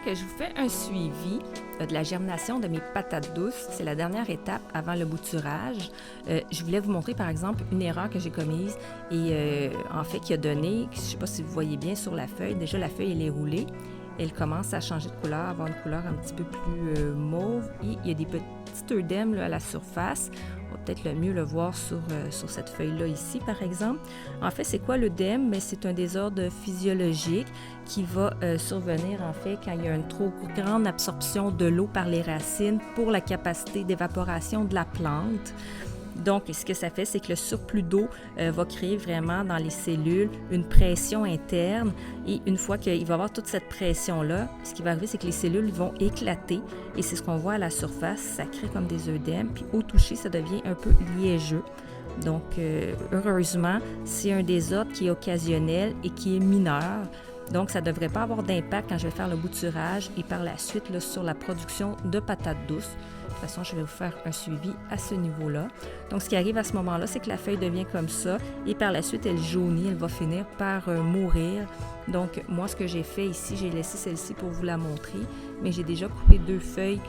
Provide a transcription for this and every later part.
je vous fais un suivi de la germination de mes patates douces. C'est la dernière étape avant le bouturage. Je voulais vous montrer par exemple une erreur que j'ai commise et en fait qui a donné, je ne sais pas si vous voyez bien sur la feuille, déjà la feuille elle est roulée. Elle commence à changer de couleur, avoir une couleur un petit peu plus mauve et il y a des petits œdèmes là, à la surface. On va peut-être le mieux le voir sur cette feuille-là ici, par exemple. En fait, c'est quoi l'œdème? C'est un désordre physiologique qui va survenir, en fait, quand il y a une trop grande absorption de l'eau par les racines pour la capacité d'évaporation de la plante. Donc, ce que ça fait, c'est que le surplus d'eau va créer vraiment dans les cellules une pression interne. Et une fois qu'il va y avoir toute cette pression-là, ce qui va arriver, c'est que les cellules vont éclater. Et c'est ce qu'on voit à la surface. Ça crée comme des œdèmes. Puis au toucher, ça devient un peu liégeux. Donc, heureusement, c'est un désordre qui est occasionnel et qui est mineur. Donc, ça ne devrait pas avoir d'impact quand je vais faire le bouturage et par la suite là, sur la production de patates douces. De toute façon, je vais vous faire un suivi à ce niveau-là. Donc, ce qui arrive à ce moment-là, c'est que la feuille devient comme ça et par la suite, elle jaunit, elle va finir par mourir. Donc, moi, ce que j'ai fait ici, j'ai laissé celle-ci pour vous la montrer, mais j'ai déjà coupé 2 feuilles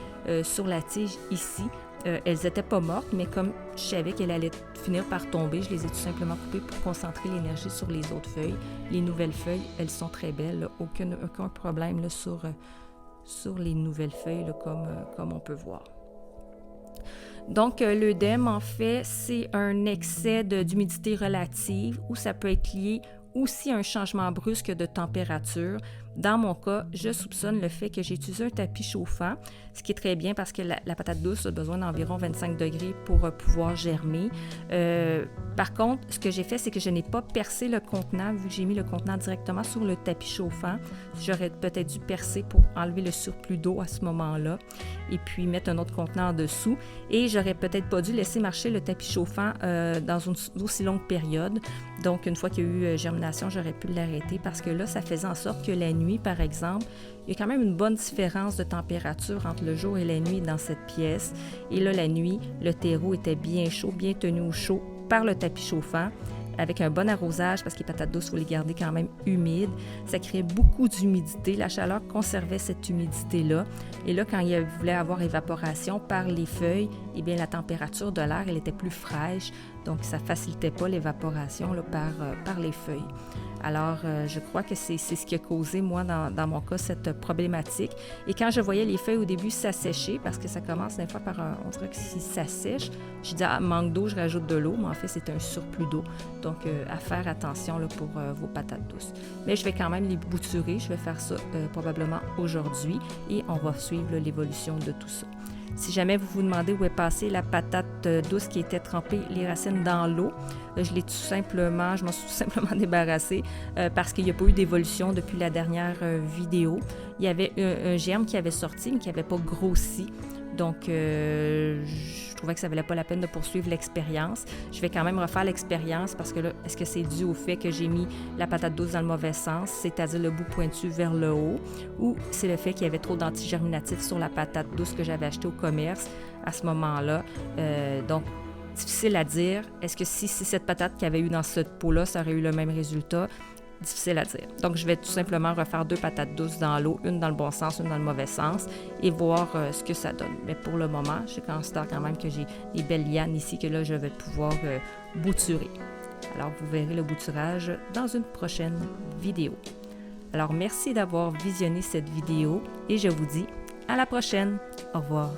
sur la tige ici. Elles n'étaient pas mortes, mais comme je savais qu'elles allaient finir par tomber, je les ai tout simplement coupées pour concentrer l'énergie sur les autres feuilles. Les nouvelles feuilles, elles sont très belles, là, aucun problème là, sur les nouvelles feuilles, là, comme on peut voir. Donc, l'œdème, en fait, c'est un excès d'humidité relative ou ça peut être lié aussi à un changement brusque de température. Dans mon cas, je soupçonne le fait que j'ai utilisé un tapis chauffant, ce qui est très bien parce que la patate douce a besoin d'environ 25 degrés pour pouvoir germer. Par contre, ce que j'ai fait, c'est que je n'ai pas percé le contenant, vu que j'ai mis le contenant directement sur le tapis chauffant. J'aurais peut-être dû percer pour enlever le surplus d'eau à ce moment-là et puis mettre un autre contenant en dessous. Et j'aurais peut-être pas dû laisser marcher le tapis chauffant dans une aussi longue période. Donc, une fois qu'il y a eu germination, j'aurais pu l'arrêter parce que là, ça faisait en sorte que la nuit, par exemple, il y a quand même une bonne différence de température entre le jour et la nuit dans cette pièce. Et là, la nuit, le terreau était bien chaud, bien tenu au chaud par le tapis chauffant, avec un bon arrosage, parce que les patates douces, il faut les garder quand même humides. Ça créait beaucoup d'humidité. La chaleur conservait cette humidité-là. Et là, quand il voulait avoir évaporation par les feuilles, eh bien, la température de l'air, elle était plus fraîche. Donc, ça ne facilitait pas l'évaporation là, par les feuilles. Alors, je crois que c'est ce qui a causé, moi, dans mon cas, cette problématique. Et quand je voyais les feuilles au début s'assécher, parce que ça commence des fois par on dirait que si ça sèche, je dis, manque d'eau, je rajoute de l'eau, mais en fait, c'est un surplus d'eau. Donc, à faire attention là, pour vos patates douces. Mais je vais quand même les bouturer. Je vais faire ça probablement aujourd'hui et on va suivre là, l'évolution de tout ça. Si jamais vous vous demandez où est passée la patate douce qui était trempée les racines dans l'eau, je m'en suis tout simplement débarrassée parce qu'il n'y a pas eu d'évolution depuis la dernière vidéo. Il y avait un germe qui avait sorti, mais qui n'avait pas grossi. Donc, je trouvais que ça ne valait pas la peine de poursuivre l'expérience. Je vais quand même refaire l'expérience parce que là, est-ce que c'est dû au fait que j'ai mis la patate douce dans le mauvais sens, c'est-à-dire le bout pointu vers le haut, ou c'est le fait qu'il y avait trop d'antigerminatifs sur la patate douce que j'avais achetée au commerce à ce moment-là. Donc, difficile à dire. Est-ce que si c'est cette patate qu'il y avait eu dans cette pot-là, ça aurait eu le même résultat? Difficile à dire. Donc, je vais tout simplement refaire 2 patates douces dans l'eau, une dans le bon sens, une dans le mauvais sens, et voir ce que ça donne. Mais pour le moment, je considère quand même que j'ai des belles lianes ici que là, je vais pouvoir bouturer. Alors, vous verrez le bouturage dans une prochaine vidéo. Alors, merci d'avoir visionné cette vidéo et je vous dis à la prochaine. Au revoir.